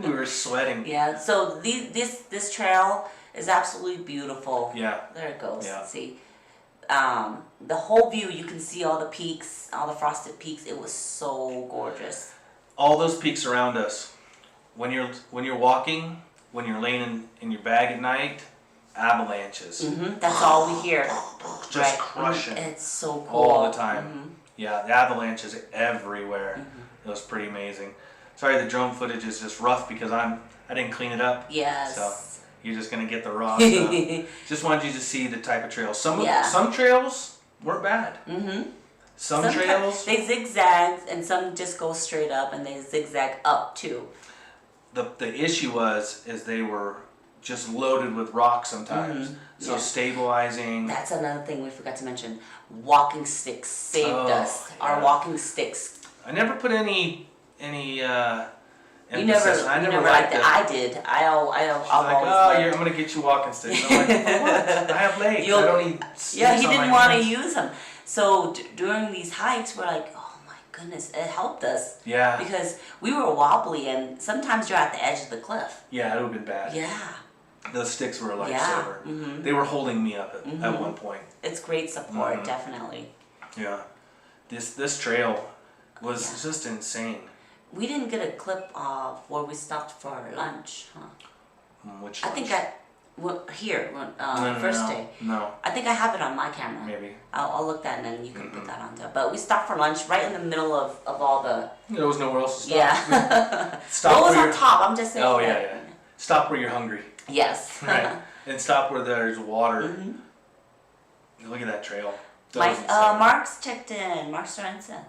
A: We were sweating.
B: Yeah, so this trail is absolutely beautiful.
A: Yeah.
B: There it goes.
A: Yeah.
B: See, the whole view, you can see all the peaks, all the frosted peaks. It was so gorgeous.
A: All those peaks around us. When you're walking, when you're laying in your bag at night, avalanches.
B: That's all we hear.
A: Just crushing.
B: It's so cool.
A: All the time. Yeah, the avalanches everywhere. It was pretty amazing. Sorry, the drone footage is just rough because I didn't clean it up.
B: Yes.
A: So you're just gonna get the raw stuff. Just wanted you to see the type of trails. Some trails weren't bad. Some trails
B: they zigzag and some just go straight up and they zigzag up too.
A: The issue is they were just loaded with rocks sometimes. So stabilizing.
B: That's another thing we forgot to mention. Walking sticks saved us.
A: Yeah.
B: Our walking sticks.
A: I never put any
B: You
A: emphasis.
B: never, liked it. I did. I've always
A: I'm gonna get you walking sticks. I'm like, for what? I have legs. I don't need sticks.
B: Yeah, he
A: on
B: didn't
A: my
B: want to
A: hands.
B: use them. So during these hikes, we're like, oh my goodness, it helped us.
A: Yeah.
B: Because we were wobbly and sometimes you're at the edge of the cliff.
A: Yeah, it would have been bad.
B: Yeah.
A: Those sticks were a lifesaver.
B: Yeah.
A: They were holding me up at one point.
B: It's great support, definitely.
A: Yeah. This trail was just insane.
B: We didn't get a clip of where we stopped for lunch, huh?
A: Which
B: I think first day.
A: No.
B: I think I have it on my camera.
A: Maybe.
B: I'll look that and then you can put that on there. But we stopped for lunch right in the middle of all the...
A: There was nowhere else to stop.
B: Yeah.
A: Stop
B: what was
A: where
B: on top? I'm just saying.
A: Oh, yeah. Stop where you're hungry.
B: Yes.
A: Right. And stop where there's water. Look at that trail.
B: Mark's checked in. Mark Sorensen.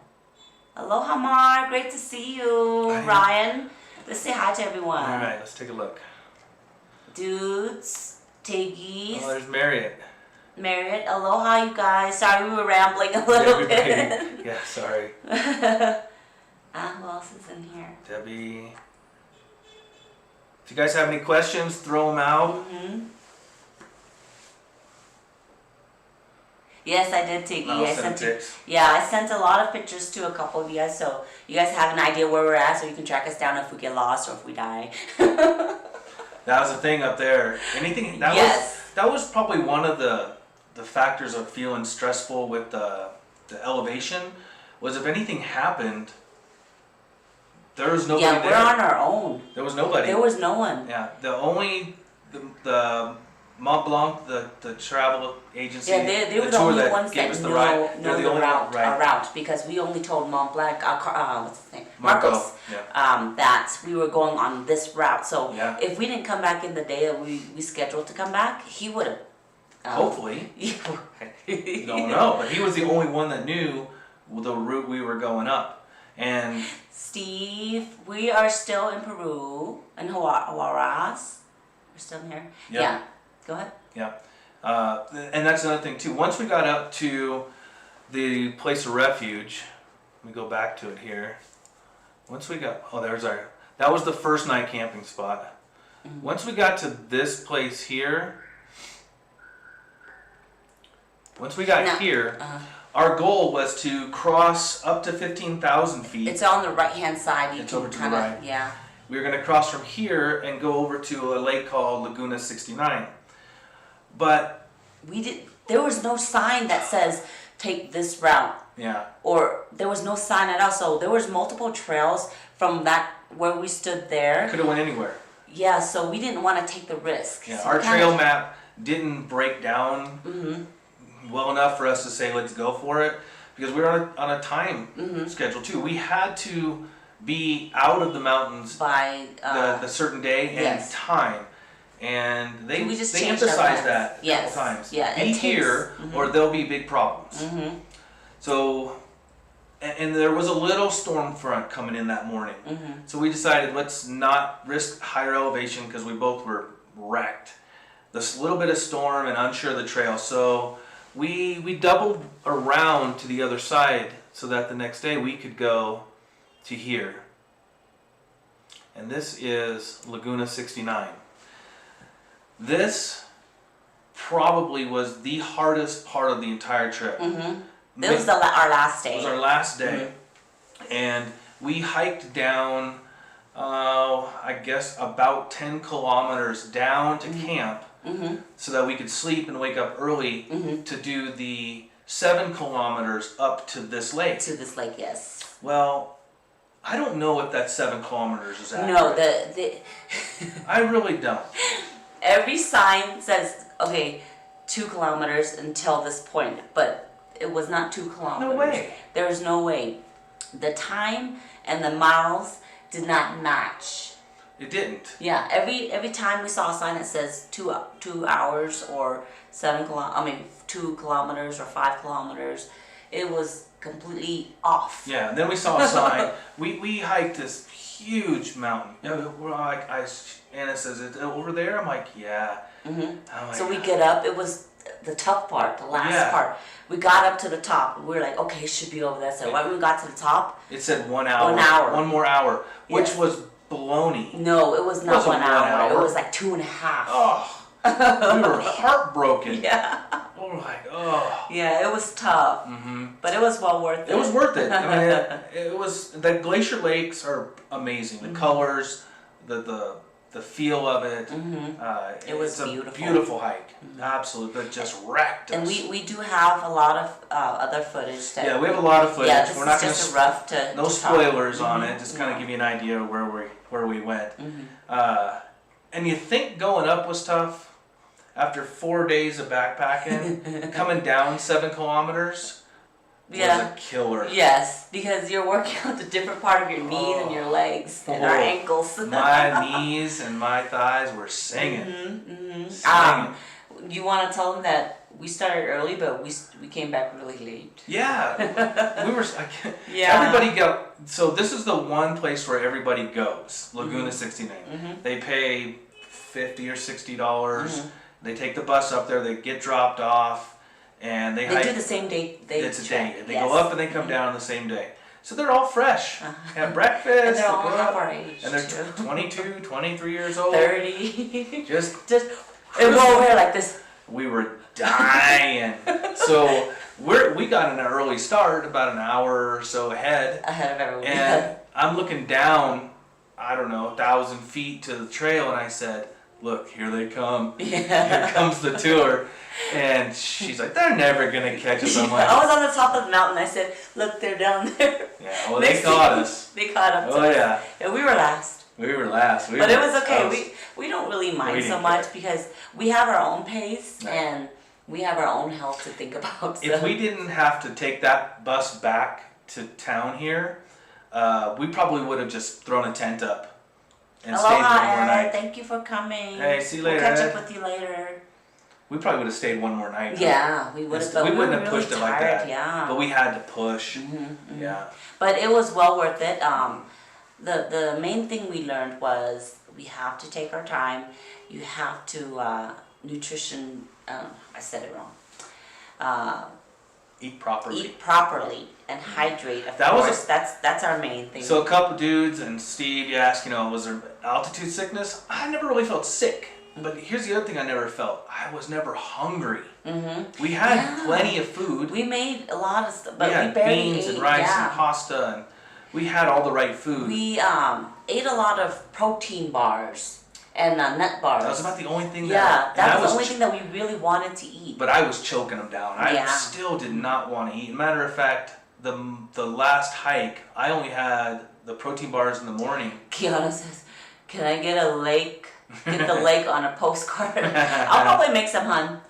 B: Aloha, Mark. Great to see you.
A: Hi.
B: Ryan. Let's say hi to everyone.
A: All right, let's take a look.
B: Dudes. Tiggies.
A: Oh, there's Marriott.
B: Marriott. Aloha, you guys. Sorry we were rambling a little bit.
A: Yeah, sorry.
B: Who else is in here?
A: Debbie. If you guys have any questions, throw them out.
B: Yes, I did, Tiggy.
A: I
B: sent a lot of pictures to a couple of you guys, so you guys have an idea where we're at, so you can track us down if we get lost or if we die.
A: That was the thing up there. That was probably one of the factors of feeling stressful with the elevation, was if anything happened, there was nobody there.
B: Yeah, we're on our own.
A: There was nobody.
B: There was no one.
A: Yeah, the Mont Blanc, the travel agency.
B: Yeah, they were the only ones that know the route, because we only told Mont Blanc, what's his name? Marcos, that we were going on this route. So if we didn't come back in the day that we scheduled to come back, he would have.
A: Hopefully. Don't know, but he was the only one that knew the route we were going up. And
B: Steve, we are still in Peru, in Huaraz. We're still in here.
A: Yep.
B: Yeah. Go ahead.
A: Yeah. And that's another thing too. Once we got up to the place of refuge, let me go back to it here. Once we got, that was the first night camping spot. Once we got to this place here, our goal was to cross up to 15,000 feet.
B: It's on the right-hand side.
A: It's over to the right.
B: Yeah.
A: We were going to cross from here and go over to a lake called Laguna 69. But
B: there was no sign that says take this route.
A: Yeah.
B: Or there was no sign at all. So there was multiple trails from that where we stood there.
A: Could have went anywhere.
B: Yeah, so we didn't want to take the risk.
A: Yeah,
B: so
A: our trail map didn't break down well enough for us to say let's go for it, because we were on a time schedule too. We had to be out of the mountains
B: by
A: the certain day and time. And they emphasize that a couple times.
B: Yeah,
A: be here or there'll be big problems. So, and there was a little storm front coming in that morning. So we decided let's not risk higher elevation because we both were wrecked. This little bit of storm and unsure of the trail. So we doubled around to the other side so that the next day we could go to here. And this is Laguna 69. This probably was the hardest part of the entire trip.
B: It was our last day.
A: It was our last day. And we hiked down, I guess, about 10 kilometers down to camp so that we could sleep and wake up early to do the 7 kilometers up to this lake.
B: To this lake, yes.
A: Well, I don't know if that 7 kilometers is accurate.
B: No, the
A: I really don't.
B: every sign says, okay, 2 kilometers until this point, but it was not 2 kilometers.
A: No way.
B: There's no way. The time and the miles did not match.
A: It didn't.
B: Yeah, every time we saw a sign that says 2 hours or 2 kilometers or 5 kilometers, it was completely off.
A: Yeah, and then we saw a sign. we hiked this huge mountain. We're like, Anna says, "It's over there?" I'm like, "Yeah." Oh
B: So we get up. It was the tough part, the last part. We got up to the top. We were like, okay, it should be over there. So when we got to the top,
A: it said 1 hour.
B: 1 hour.
A: One more hour, which
B: Yes.
A: was baloney.
B: No, it was not
A: Wasn't
B: 1 hour.
A: 1 hour.
B: It was like 2.5.
A: Oh, we were heartbroken.
B: Yeah.
A: We were like, oh.
B: Yeah, it was tough, but it was well worth it.
A: It was worth it. I mean, it was. The glacier lakes are amazing. The colors, the feel of it.
B: It was
A: it's a
B: beautiful.
A: Beautiful hike. Absolutely, but just wrecked us.
B: And we do have a lot of other footage. That
A: we have a lot of footage.
B: Yeah, this
A: We're not
B: is just
A: gonna
B: a rough to
A: no
B: to
A: spoilers
B: talk.
A: on it. Just kind of give you an idea of where we went. And you think going up was tough? After 4 days of backpacking, coming down 7 kilometers was a killer.
B: Yes, because you're working out the different part of your knees and your legs and our ankles.
A: My knees and my thighs were singing. Singing.
B: You want to tell them that we started early, but we came back really late.
A: Yeah, we were.
B: Yeah.
A: Everybody go. So this is the one place where everybody goes. Laguna 69. They pay $50 or $60. They take the bus up there. They get dropped off, and they hike.
B: do the same day.
A: It's a day. They go up and they come down on the same day. So they're all fresh. Have breakfast.
B: And they're all
A: go
B: half
A: up,
B: our age.
A: and they're 22, 23 years old.
B: 30.
A: Just
B: and we're over here like this.
A: we were dying. So we got an early start, about an hour or so ahead.
B: Ahead of everyone.
A: And I'm looking down, I don't know, 1,000 feet to the trail, and I said, "Look, here they come.
B: Yeah.
A: Here comes the tour." And she's like, "They're never gonna catch us." I'm like,
B: I was on the top of the mountain. I said, "Look, they're down there."
A: "Yeah, well, they caught us."
B: They caught up to
A: Oh
B: us.
A: yeah,
B: And we were last.
A: we were last.
B: But it was okay. We don't really mind
A: didn't
B: so much because we have our own pace and we have our own health to think about. So.
A: If we didn't have to take that bus back to town here, we probably would have just thrown a tent up and stayed
B: Aloha,
A: one more
B: Ed.
A: night.
B: Thank you for coming.
A: Hey, see you
B: We'll
A: later,
B: catch
A: Ed.
B: up with you later.
A: We probably would have stayed one more night.
B: Yeah, we would have.
A: We
B: We
A: wouldn't
B: were
A: have
B: really
A: pushed it
B: tired,
A: like that.
B: Yeah.
A: But we had to push. Yeah.
B: But it was well worth it. The main thing we learned was we have to take our time. You have to nutrition. I said it wrong.
A: Eat properly.
B: Eat properly and hydrate. Of
A: That was
B: course, that's our main thing.
A: So a couple dudes and Steve, you asked, was there altitude sickness? I never really felt sick. But here's the other thing I never felt. I was never hungry. We had plenty of food.
B: We made a lot of stuff, but
A: we had
B: barely
A: beans
B: ate.
A: and rice
B: Yeah.
A: and pasta, and we had all the right food.
B: We ate a lot of protein bars and nut bars.
A: That was about the only thing
B: that was the only thing that we really wanted to eat.
A: But I was choking them down. I still did not want to eat. Matter of fact, the last hike, I only had the protein bars in the morning.
B: Kiana says, "Can I get a lake? Get the lake on a postcard." I'll probably make some, hun.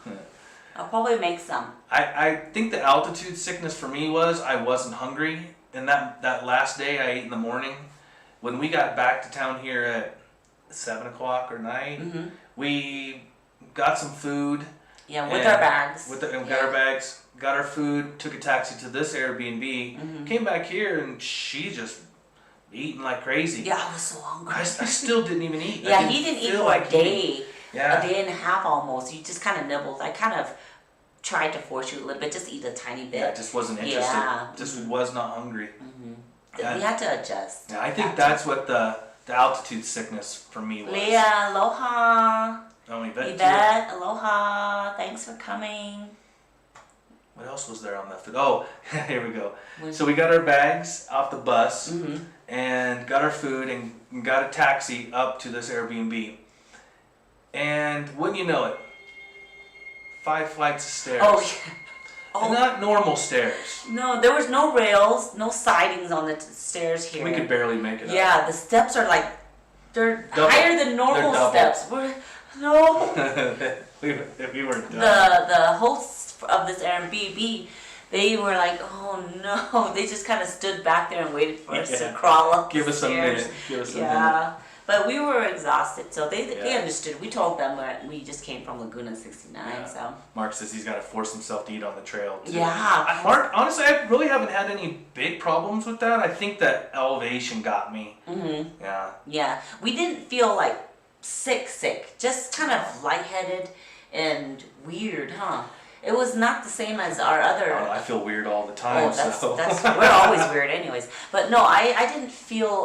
B: I'll probably make some.
A: I think the altitude sickness for me was I wasn't hungry. And that last day I ate in the morning. When we got back to town here at 7 o'clock or 9, we got some food.
B: Yeah, with our bags.
A: We got our bags, got our food, took a taxi to this Airbnb, came back here, and she just eating like crazy.
B: Yeah, I was so hungry.
A: I still didn't even eat.
B: Yeah, he didn't eat for a day.
A: Yeah.
B: A day and a half almost. You just kind of nibbled. I kind of tried to force you a little bit, just eat a tiny bit.
A: Yeah, just wasn't interested.
B: Yeah.
A: Just was not hungry.
B: We had to adjust.
A: Yeah, I think that's what the altitude sickness for me was.
B: Leah, aloha.
A: Oh, Yvette.
B: Yvette, aloha. Thanks for coming.
A: What else was there on that food? Oh, here we go. So we got our bags off the bus and got our food and got a taxi up to this Airbnb. And wouldn't you know it, 5 flights of stairs.
B: Oh, yeah.
A: And not normal stairs.
B: No, there was no rails, no sidings on the stairs here.
A: We could barely make it up.
B: Yeah, the steps are like, they're
A: Double.
B: higher than normal steps. No.
A: we were done.
B: The hosts of this Airbnb, they were like, oh no. They just kind of stood back there and waited for us to crawl up
A: Give
B: the
A: us
B: stairs.
A: a minute. Give us a minute.
B: Yeah. But we were exhausted, so they understood. We told them we just came from Laguna 69, so.
A: Mark says he's got to force himself to eat on the trail, too.
B: Yeah.
A: Mark, honestly, I really haven't had any big problems with that. I think that elevation got me. Yeah.
B: Yeah. We didn't feel like sick, just kind of lightheaded and weird, huh? It was not the same as our other.
A: Oh, I feel weird all the time.
B: That's
A: so.
B: we're always weird, anyways. But no, I didn't feel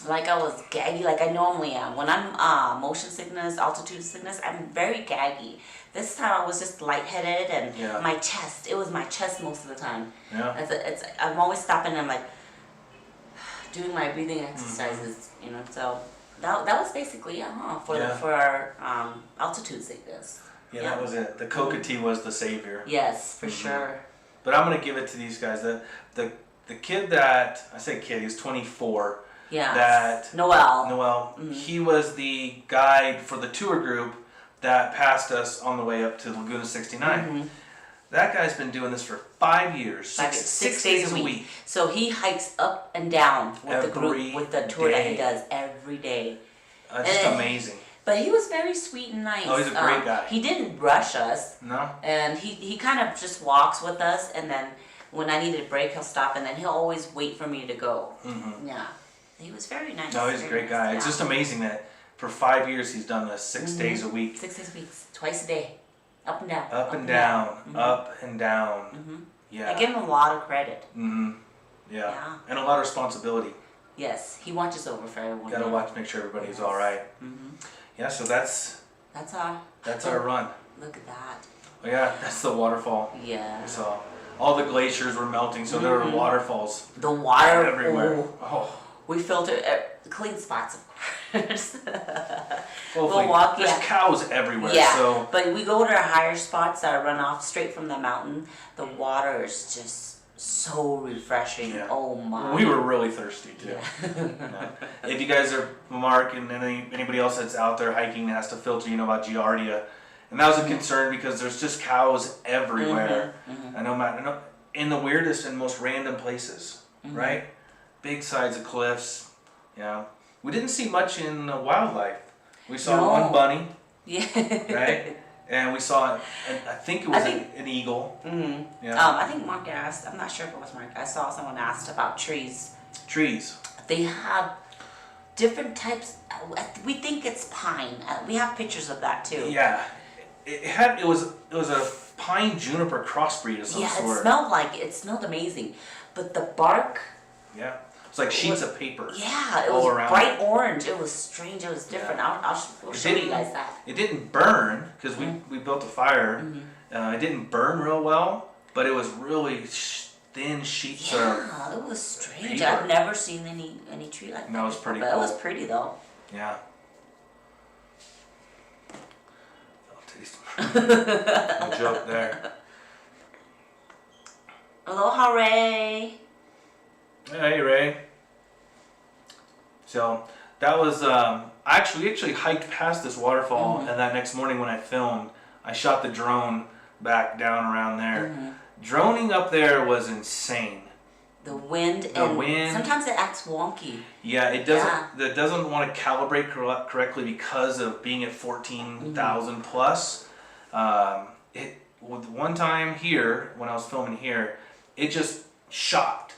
B: like I was gaggy like I normally am. When I'm motion sickness, altitude sickness, I'm very gaggy. This time I was just lightheaded and my chest. It was my chest most of the time.
A: Yeah.
B: I'm always stopping and I'm like doing my breathing exercises, you know. So that was basically for our altitude sickness.
A: Yeah, that was it. The coca tea was the savior.
B: Yes, for sure.
A: But I'm gonna give it to these guys. The kid that I say kid, he's 24.
B: Yeah.
A: That
B: Noel.
A: He was the guide for the tour group that passed us on the way up to Laguna 69. That guy's been doing this for 5 years. 6 days a week.
B: So he hikes up and down with the group, with the tour that he does every day.
A: Just amazing.
B: But he was very sweet and nice.
A: Oh, he's a great guy.
B: He didn't rush us.
A: No.
B: And he kind of just walks with us, and then when I needed a break, he'll stop, and then he'll always wait for me to go. Yeah. He was very nice.
A: No, he's a great guy. It's just amazing that for 5 years he's done this 6 days a week.
B: 6 days a week, twice a day. Up and down.
A: Up and down. Up and down. Yeah.
B: I give him a lot of credit.
A: Yeah. And a lot of responsibility.
B: Yes, he watches over for everyone.
A: Gotta watch, make sure everybody's all right. Yeah, so that's our run.
B: Look at that.
A: Oh yeah, that's the waterfall.
B: Yeah.
A: So all the glaciers were melting, so there were waterfalls.
B: The water
A: everywhere. Oh.
B: We filter clean spots, of course.
A: We'll
B: walk.
A: There's cows everywhere.
B: Yeah.
A: So.
B: But we go to our higher spots that run off straight from the mountain. The water is just so refreshing.
A: Yeah.
B: Oh my.
A: We were really thirsty too.
B: Yeah.
A: If you guys are Mark and anybody else that's out there hiking that has to filter, you know about Giardia, and that was a concern because there's just cows everywhere. I know in the weirdest and most random places, right? Big sides of cliffs. Yeah. We didn't see much in wildlife. We saw one bunny.
B: Yeah.
A: Right? And we saw, I think it was an eagle. Yeah.
B: I think Mark asked, I'm not sure if it was Mark, I saw someone asked about trees.
A: Trees.
B: They have different types, we think it's pine. We have pictures of that too.
A: Yeah. It was a pine juniper crossbreed of some sort.
B: Yeah, it smelled amazing. But the bark.
A: Yeah. It's like sheets of paper.
B: Yeah, it was bright orange. It was strange. It was different.
A: Yeah.
B: We'll show you guys that.
A: It didn't burn because we built a fire. It didn't burn real well, but it was really thin sheets of
B: Yeah, it was strange.
A: paper.
B: I've never seen any tree like that.
A: That was pretty
B: cool.
A: cool.
B: It was pretty though.
A: Yeah. No joke there.
B: Aloha, Ray.
A: Hey, Ray. So that was we actually hiked past this waterfall, and that next morning when I filmed, I shot the drone back down around there. Droning up there was insane.
B: The wind. Sometimes it acts wonky.
A: Yeah, it doesn't. Yeah. It doesn't want to calibrate correctly because of being at 14,000 plus. One time here when I was filming here, it just shot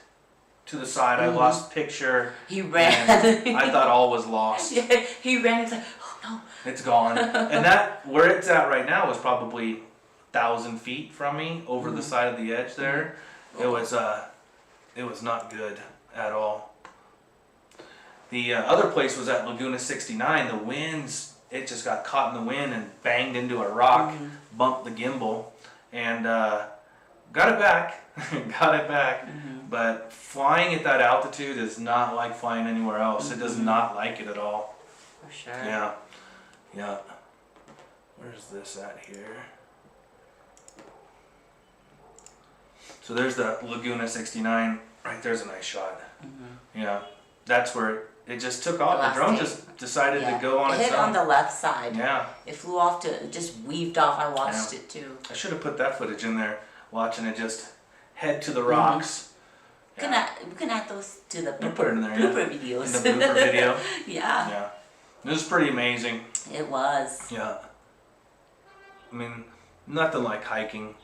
A: to the side. I lost picture.
B: He ran.
A: I thought all was lost.
B: Yeah, he ran. He's like, oh no.
A: It's gone. And that where it's at right now was probably 1,000 feet from me over the side of the edge there. It was not good at all. The other place was at Laguna 69. The winds it just got caught in the wind and banged into a rock, bumped the gimbal, and got it back. Got it back. But flying at that altitude is not like flying anywhere else. It does not like it at all.
B: For sure.
A: Yeah. Yeah. Where's this at here? So there's the Laguna 69. Right there's a nice shot. Yeah. That's where it just took off. The drone just decided to go on its own.
B: It hit on the left side.
A: Yeah.
B: It flew off to, it just weaved off. I watched it too.
A: I should have put that footage in there, watching it just head to the rocks.
B: We can add those to the
A: We'll put it in there,
B: blooper videos.
A: In the blooper video.
B: Yeah.
A: Yeah. It was pretty amazing.
B: It was.
A: Yeah. I mean, nothing like hiking.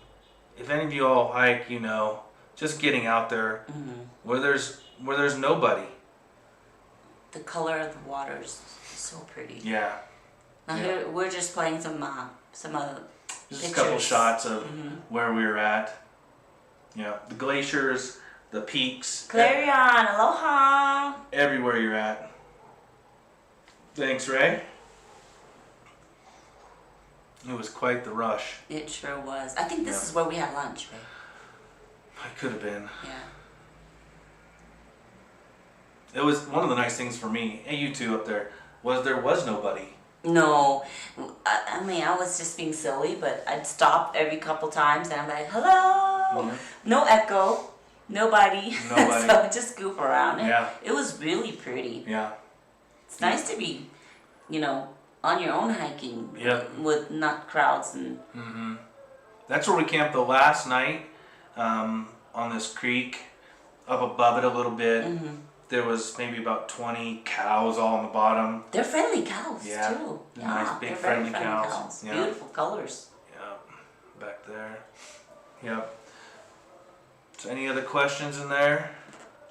A: If any of you all hike, you know, just getting out there where there's nobody.
B: The color of the water is so pretty.
A: Yeah.
B: Now here we're just playing some
A: just
B: pictures.
A: a couple shots of where we were at. Yeah, the glaciers, the peaks.
B: Clarion, aloha.
A: Everywhere you're at. Thanks, Ray. It was quite the rush.
B: It sure was. I think this is where we had lunch, right?
A: It could have been.
B: Yeah.
A: It was one of the nice things for me, and you two up there, there was nobody.
B: No, I mean, I was just being silly, but I'd stop every couple times and I'm like, hello, no echo, nobody. So just goof around. It was really pretty.
A: Yeah.
B: It's nice to be, you know, on your own hiking with not crowds. And
A: That's where we camped the last night, on this creek, up above it a little bit. There was maybe about 20 cows all on the bottom.
B: They're friendly cows too. Yeah,
A: nice big
B: they're
A: friendly
B: very
A: cows. Yeah.
B: Beautiful colors.
A: Yeah, back there. Yep. So any other questions in there?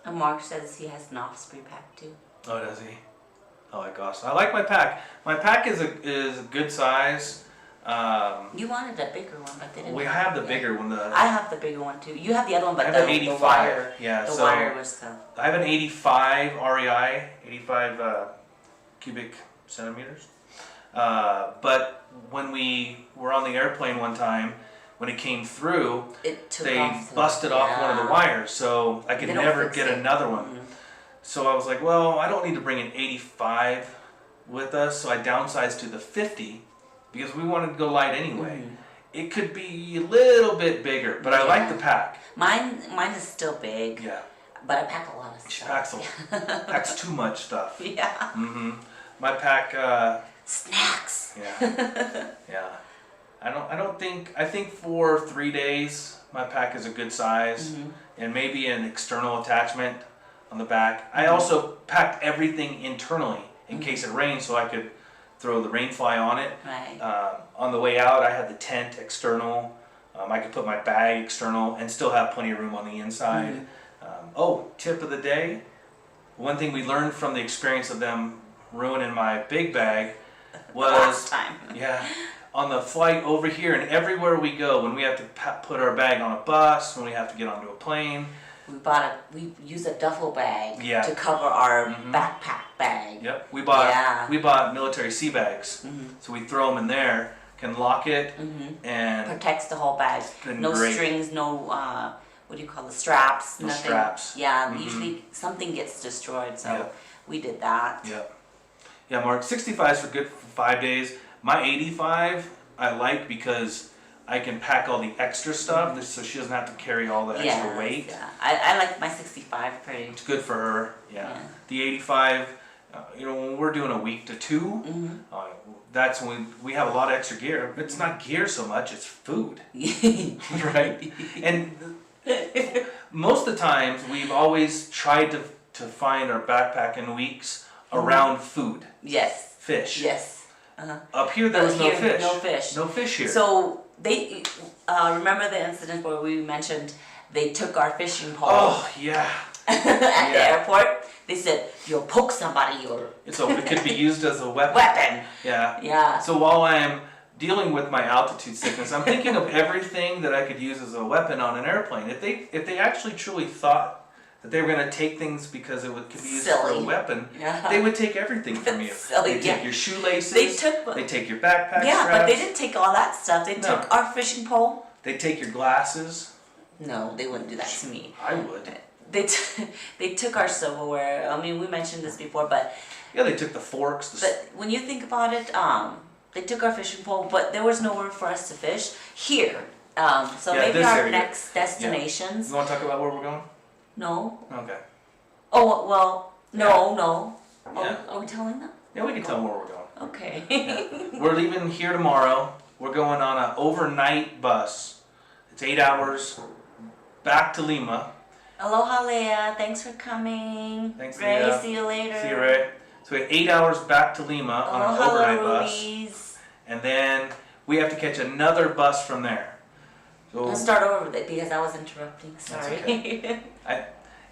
B: And Mark says he has an Osprey pack too.
A: Oh, does he? I like Austin. I like my pack. My pack is a good size.
B: You wanted a bigger one, but they didn't.
A: We have the bigger one.
B: I have the bigger one too. You have the other one, but
A: I have an 85.
B: The wire.
A: Yeah,
B: the wire was the.
A: I have an 85 REI, 85 cubic centimeters. But when we were on the airplane one time, when it came through, they busted off one of the wires, so I could never get another one. So I was like, well, I don't need to bring an 85 with us, so I downsized to the 50 because we wanted to go light anyway. It could be a little bit bigger, but I like the pack.
B: Mine is still big.
A: Yeah.
B: But I pack a lot of stuff.
A: She packs too much stuff.
B: Yeah.
A: My pack.
B: Snacks.
A: Yeah. Yeah. I think for 3 days my pack is a good size, and maybe an external attachment on the back. I also packed everything internally in case it rained, so I could throw the rainfly on it.
B: Right.
A: On the way out, I had the tent external. I could put my bag external and still have plenty of room on the inside. Tip of the day. One thing we learned from the experience of them ruining my big bag was
B: last time.
A: On the flight over here and everywhere we go, when we have to put our bag on a bus, when we have to get onto a plane.
B: We used a duffel bag
A: Yeah.
B: to cover our backpack bag.
A: Yep. We bought military sea bags, so we throw them in there, can lock it, and
B: protects the whole bag. No strings, no what do you call the straps?
A: No
B: nothing.
A: straps.
B: Yeah. Usually something gets destroyed, so we did that.
A: Yep. Yeah, Mark. 65 is for good for 5 days. My 85 I like because I can pack all the extra stuff, so she doesn't have to carry all the extra weight.
B: Yeah, I like my 65 pretty.
A: It's good for her. Yeah. The 85, when we're doing a week to two, that's when we have a lot of extra gear. It's not gear so much; it's food, right? And most of the times, we've always tried to find our backpacking weeks around food.
B: Yes.
A: Fish.
B: Yes.
A: Up here, there was no fish.
B: No fish.
A: No fish here.
B: So they remember the incident where we mentioned they took our fishing pole.
A: Oh yeah.
B: At the airport. They said you'll poke somebody or.
A: It could be used as a weapon. Yeah.
B: Yeah.
A: So while I'm dealing with my altitude sickness, I'm thinking of everything that I could use as a weapon on an airplane. If they actually truly thought that they were going to take things because it could be used for a
B: Silly.
A: weapon,
B: Yeah.
A: they would take everything from you.
B: Silly,
A: They take
B: yeah.
A: your shoelaces.
B: They
A: take your backpack
B: Yeah,
A: straps.
B: but they didn't take all that stuff. They
A: No.
B: took our fishing pole.
A: They take your glasses.
B: No, they wouldn't do that to me.
A: I would.
B: They took our silverware. I mean, we mentioned this before, but
A: Yeah, they took the forks.
B: but when you think about it, they took our fishing pole, but there was nowhere for us to fish here. So
A: Yeah,
B: maybe
A: this
B: our
A: area.
B: next destinations.
A: You want to talk about where we're going?
B: No.
A: Okay.
B: Oh well, no.
A: Yeah.
B: Are we telling them?
A: Yeah, we can tell them where we're going.
B: Okay.
A: Yeah. We're leaving here tomorrow. We're going on an overnight bus. It's 8 hours back to Lima.
B: Aloha, Leah. Thanks for coming.
A: Thanks,
B: Ray,
A: Leah.
B: see you later.
A: See you, Ray. So we have 8 hours back to Lima on an
B: Aloha,
A: overnight
B: little
A: bus.
B: rubies.
A: And then we have to catch another bus from there. So
B: Let's start over with it because I was interrupting. Sorry.
A: okay.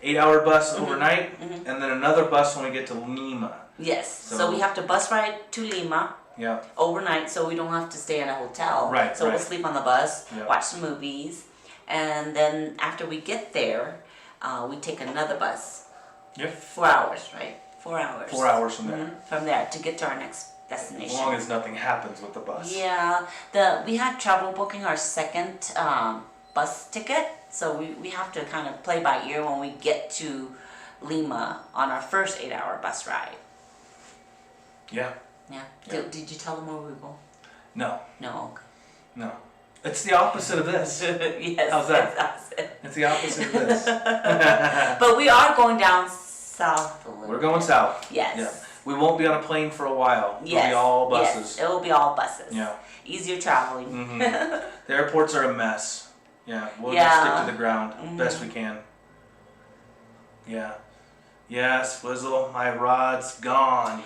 A: 8-hour bus overnight,
B: mhm.
A: and then another bus when we get to Lima.
B: Yes.
A: So-
B: So we have to bus ride to Lima
A: Yeah.
B: overnight, so we don't have to stay in a hotel.
A: Right,
B: So
A: right.
B: we'll sleep on the bus,
A: Yeah.
B: watch some movies, and then after we get there, we take another bus.
A: Yep.
B: 4 hours, right? 4 hours.
A: 4 hours from there.
B: Mhm, From there to get to our next
A: As
B: destination.
A: long as nothing happens with the bus.
B: Yeah, we had trouble booking our second bus ticket, so we have to kind of play by ear when we get to Lima on our first 8-hour bus ride.
A: Yeah.
B: Yeah.
A: Yeah.
B: Did you tell them where we were going?
A: No.
B: No.
A: No. It's the opposite of this.
B: Okay. Yes.
A: How's that?
B: That's it.
A: It's the opposite of this.
B: But we are going down south a little.
A: We're going south.
B: Yes.
A: Yeah. We won't be on a plane for a while.
B: Yes.
A: It'll be all
B: Yes.
A: buses.
B: It will be all buses.
A: Yeah.
B: Easier traveling.
A: hmm The airports are a mess. Yeah. We'll
B: Yeah.
A: just stick to the ground
B: Mhm.
A: best we can. Yeah. Yes, Flizzle, my rod's gone.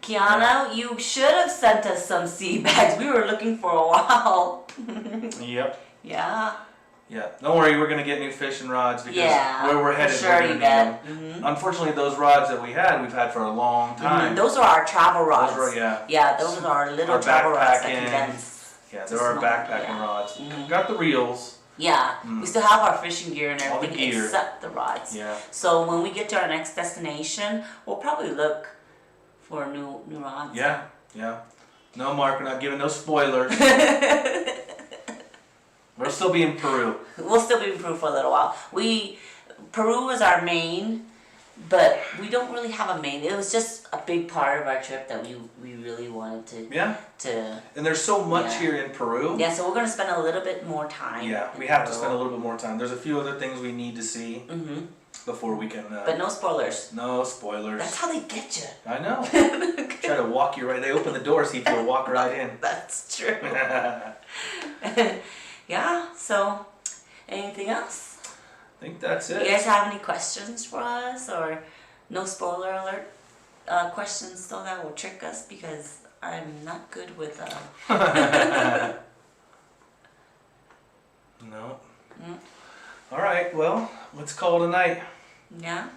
B: Kiana, you should have sent us some sea bags. We were looking for a while.
A: Yep.
B: Yeah.
A: Yeah. Don't worry, we're gonna get new fishing rods because
B: Yeah.
A: where we're
B: for
A: headed,
B: sure,
A: we're gonna
B: you
A: need
B: bet.
A: them. Unfortunately, those rods that we've had for a long time.
B: Those are our travel rods.
A: Those were, yeah.
B: Yeah, those are our little
A: Our
B: travel rods that
A: backpacking.
B: condense.
A: Yeah,
B: Just
A: they're our
B: small,
A: backpacking
B: yeah.
A: rods.
B: Mhm.
A: Got the reels.
B: Yeah,
A: Mm.
B: we still have our fishing gear and
A: All the
B: everything
A: gear.
B: except the rods.
A: Yeah.
B: So when we get to our next destination, we'll probably look for new rods.
A: Yeah. Yeah. No, Mark, we're not giving no spoilers. We'll still be in Peru.
B: We'll still be in Peru for a little while. Peru is our main, but we don't really have a main. It was just a big part of our trip that we really wanted
A: Yeah.
B: to.
A: And there's so much
B: Yeah.
A: here in Peru.
B: Yeah, so we're gonna spend a little bit more time.
A: Yeah, we have to spend a little bit more time. There's a few other things we need to see
B: Mm-hmm.
A: before we can.
B: But no spoilers.
A: No spoilers.
B: That's how they get you.
A: I know. Try to walk you right. They open the door, see if you'll walk right in.
B: That's true. Yeah. So, anything else?
A: I think that's
B: You
A: it.
B: guys have any questions for us, or no spoiler alert questions though that will trick us because I'm not good with.
A: No.
B: Mm.
A: All right. Well, let's call it a night.
B: Yeah.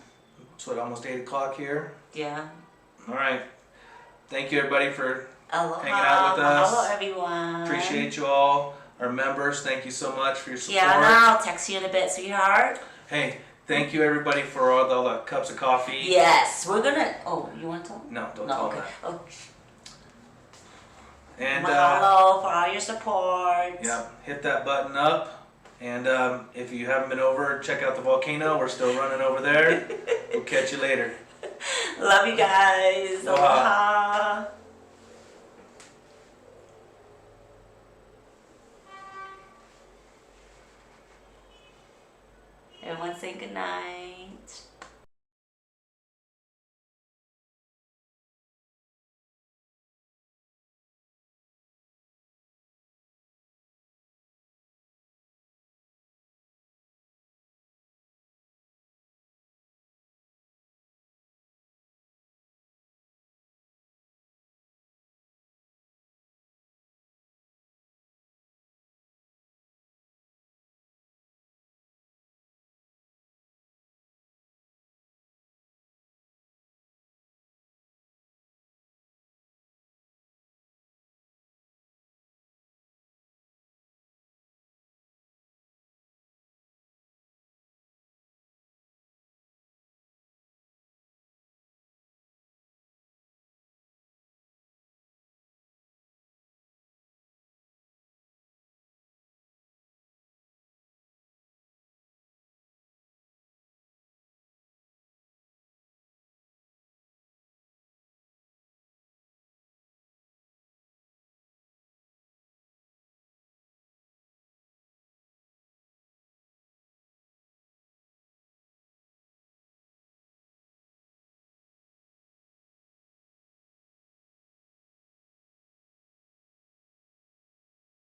A: It's almost 8 o'clock here.
B: Yeah.
A: All right. Thank you, everybody, for
B: Aloha.
A: hanging out with us.
B: Hello, everyone.
A: Appreciate you all. Our members, thank you so much for your support.
B: Yeah, now I'll text you in a bit, sweetheart.
A: Hey, thank you everybody for all the cups of coffee.
B: Yes, we're gonna. Oh, you want to?
A: No, don't
B: No,
A: tell
B: okay.
A: them
B: Oh,
A: that. And
B: mahalo for all your support.
A: yeah, hit that button up. And if you haven't been over, check out the volcano. We're still running over there. We'll catch you later.
B: Love you guys.
A: Aloha.
B: Aloha. Everyone say goodnight.